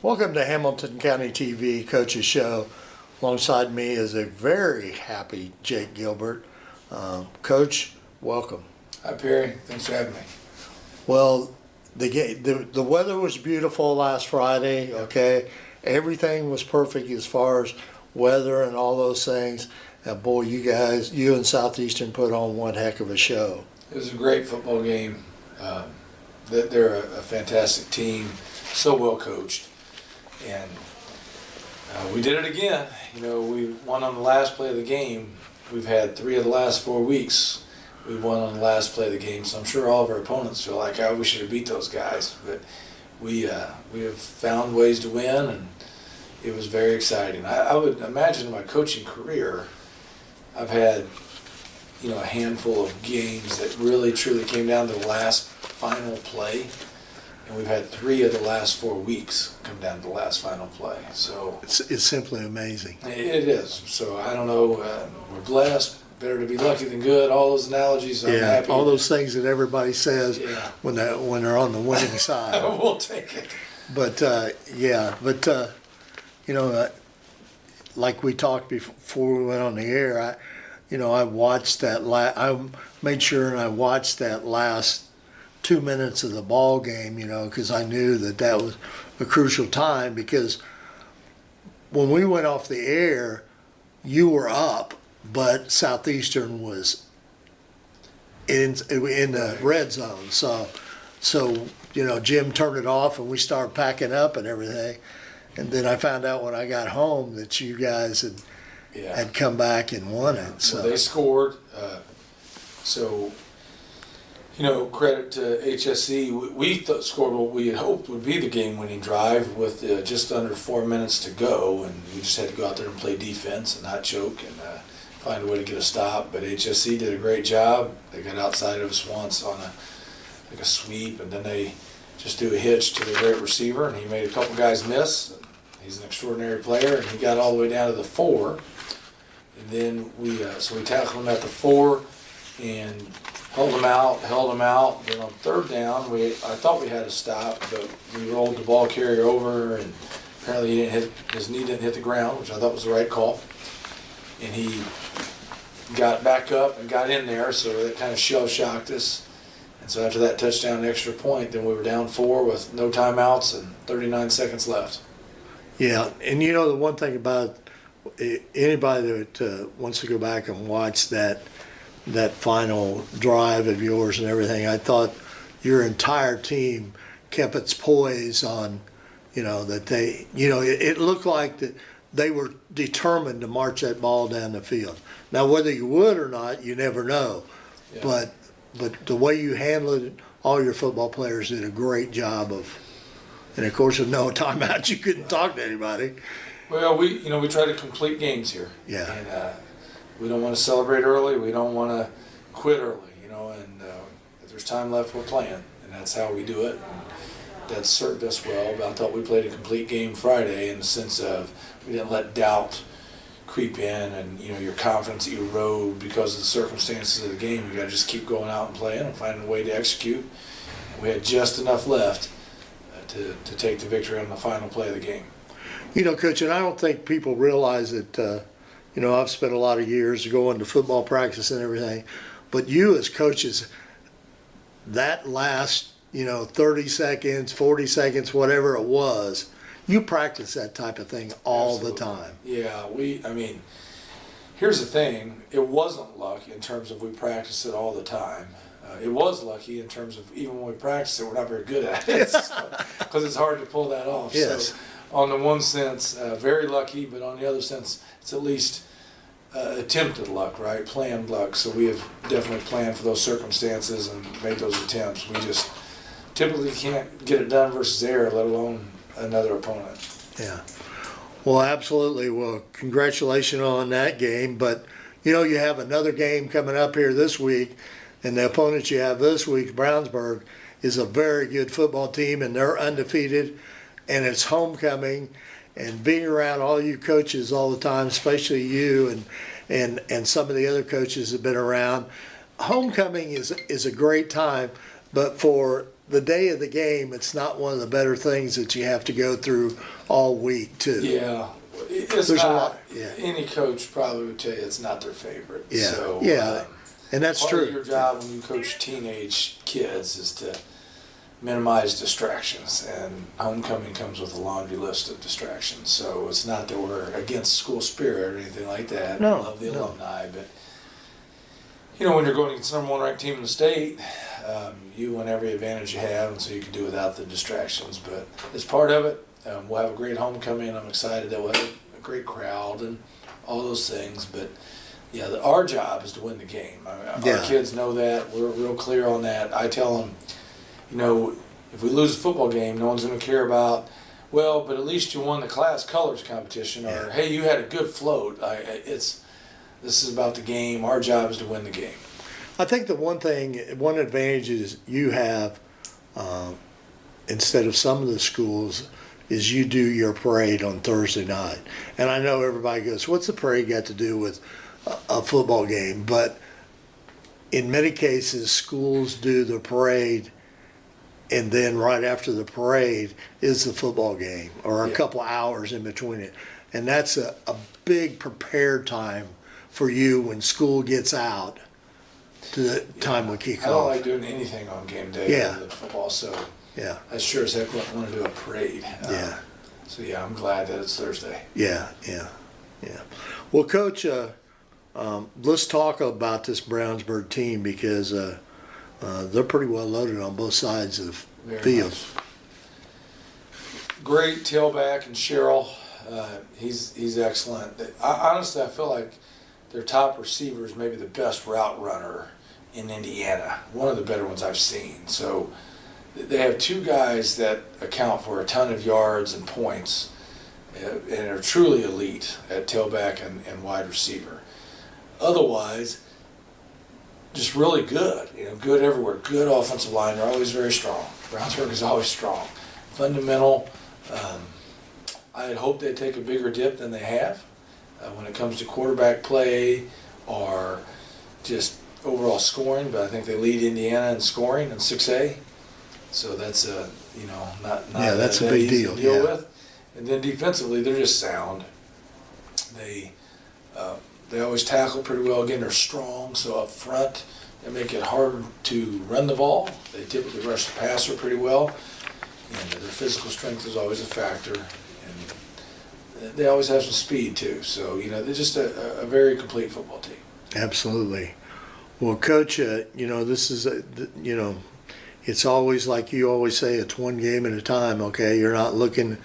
Welcome to Hamilton County TV Coach's Show. Alongside me is a very happy Jake Gilbert. Coach, welcome. Hi Perry, thanks for having me. Well, the weather was beautiful last Friday, okay? Everything was perfect as far as weather and all those things. And boy, you and Southeastern put on one heck of a show. It was a great football game. They're a fantastic team, so well coached. And we did it again. You know, we won on the last play of the game. We've had 3 of the last 4 weeks. We won on the last play of the game, so I'm sure all of our opponents feel like, oh, we should have beat those guys. But we have found ways to win, and it was very exciting. I would imagine in my coaching career, I've had, a handful of games that really truly came down to the last final play. And we've had 3 of the last 4 weeks come down to the last final play. So it's simply amazing. It is. So I don't know. We're blessed. Better to be lucky than good. All those analogies. I'm happy. All those things that everybody says when they're on the winning side. We'll take it. But like we talked before we went on the air, I watched that. I made sure and I watched that last 2 minutes of the ball game, because I knew that was a crucial time, because when we went off the air, you were up, but Southeastern was in the red zone. So Jim turned it off and we started packing up and everything. And then I found out when I got home that you guys had come back and won it. So well, they scored. Credit to HSC. We scored what we had hoped would be the game-winning drive with just under 4 minutes to go, and we just had to go out there and play defense and not choke and find a way to get a stop. But HSC did a great job. They got outside of us once on a sweep, and then they just threw a hitch to the great receiver, and he made a couple guys miss. He's an extraordinary player, and he got all the way down to the 4. And then we tackled him at the 4 and held him out. Then on 3rd down, I thought we had a stop, but we rolled the ball carrier over, and apparently his knee didn't hit the ground, which I thought was the right call. And he got back up and got in there, so that kind of shell-shocked us. And so after that touchdown extra point, then we were down 4 with no timeouts and 39 seconds left. Yeah, and the one thing about anybody that wants to go back and watch that final drive of yours and everything, I thought your entire team kept its poise on, that they, it looked like that they were determined to march that ball down the field. Now, whether you would or not, you never know. Yeah. But the way you handled it, all your football players did a great job of, and of course with no timeouts, you couldn't talk to anybody. Well, we try to complete games here. Yeah. And we don't want to celebrate early. We don't want to quit early, and if there's time left, we're playing. And that's how we do it. And that served us well. But I thought we played a complete game Friday in the sense of we didn't let doubt creep in and, your confidence erode because of the circumstances of the game. You got to just keep going out and playing and finding a way to execute. And we had just enough left to take the victory on the final play of the game. Coach, and I don't think people realize that, I've spent a lot of years going to football practice and everything, but you as coaches, that last, 30 seconds, 40 seconds, whatever it was, you practice that type of thing all Absolutely. The time. Yeah, here's the thing. It wasn't luck in terms of we practiced it all the time. It was lucky in terms of even when we practice it, we're not very good at it because it's hard to pull that off. Yes. So on the one sense, very lucky, but on the other sense, it's at least attempted luck, right? Planned luck. So we have definitely planned for those circumstances and made those attempts. We just typically can't get it done versus air, let alone another opponent. Yeah. Well, absolutely. Well, congratulations on that game. But, you have another game coming up here this week, and the opponent you have this week, Brownsburg, is a very good football team, and they're undefeated, and it's homecoming. And being around all you coaches all the time, especially you and some of the other coaches have been around, homecoming is a great time, but for the day of the game, it's not one of the better things that you have to go through all week too. Yeah, it's There's a not. lot, yeah. Any coach probably would tell you it's not their favorite. Yeah, So, yeah, and that's part true. of your job when you coach teenage kids is to minimize distractions, and homecoming comes with a laundry list of distractions. So it's not that we're against school spirit or anything like that. No, We love the no. alumni, but you know, when you're going against the number one ranked team in the state, you want every advantage you have, and so you can do without the distractions. But as part of it, we'll have a great homecoming. I'm excited that we'll have a great crowd and all those things. But yeah, our job is to win the game. Yeah. Our kids know that. We're real clear on that. I tell them, you know, if we lose a football game, no one's going to care about, well, but at least you won the class colors competition, or Yeah. hey, you had a good float. This is about the game. Our job is to win the game. I think the one advantage is you have, instead of some of the schools, is you do your parade on Thursday night. And I know everybody goes, what's the parade got to do with a football game? But in many cases, schools do the parade, and then right after the parade is the football game, or a Yeah. couple hours in between it. And that's a big prepared time for you when school gets out to the time we kick I don't off. like doing anything on game day Yeah. other than football, so Yeah, I sure as heck want to do a parade. Yeah. So yeah, I'm glad that it's Thursday. yeah. Well, Coach, let's talk about this Brownsburg team, because they're pretty well loaded on both sides of the Very field. much. Great tailback and Cheryl. He's excellent. Honestly, I feel like their top receiver is maybe the best route runner in Indiana. One of the better ones I've seen. So they have two guys that account for a ton of yards and points, and are truly elite at tailback and wide receiver. Otherwise, just really good. You know, good everywhere. Good offensive line. They're always very strong. Brownsburg is always strong. Fundamental. I had hoped they'd take a bigger dip than they have when it comes to quarterback play or just overall scoring, but I think they lead Indiana in scoring in 6A. So that's not Yeah, that's a that big easy deal, to deal yeah. with. And then defensively, they're just sound. They always tackle pretty well. Again, they're strong, so up front they make it hard to run the ball. They typically rush the passer pretty well, and their physical strength is always a factor. And they always have some speed too. So they're just a very complete football team. Absolutely. Well, Coach, this is it's always like you always say, it's one game at a time. Okay, you're not looking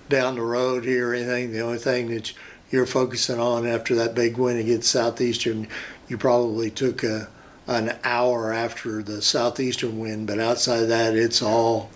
down the road here or anything. The only thing that you're focusing on after that big win against Southeastern, you probably took an hour after the Southeastern win, but outside of that, it's all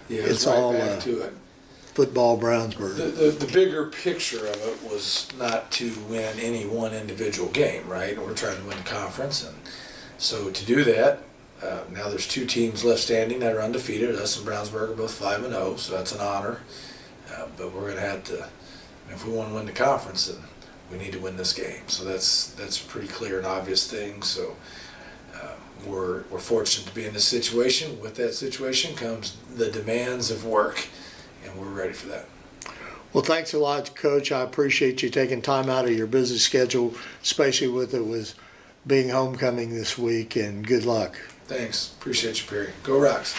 It's right all back to it. football Brownsburg. The bigger picture of it was not to win any one individual game, right? We're trying to win the conference, and so to do that, now there's two teams left standing that are undefeated. Us and Brownsburg are both 5-0, so that's an honor. But we're going to have to, if we want to win the conference, then we need to win this game. So that's a pretty clear and obvious thing. So we're fortunate to be in this situation. With that situation comes the demands of work, and we're ready for that. Well, thanks a lot, Coach. I appreciate you taking time out of your busy schedule, especially with it was being homecoming this week, and good luck. Thanks. Appreciate you, Perry. Go Rocks.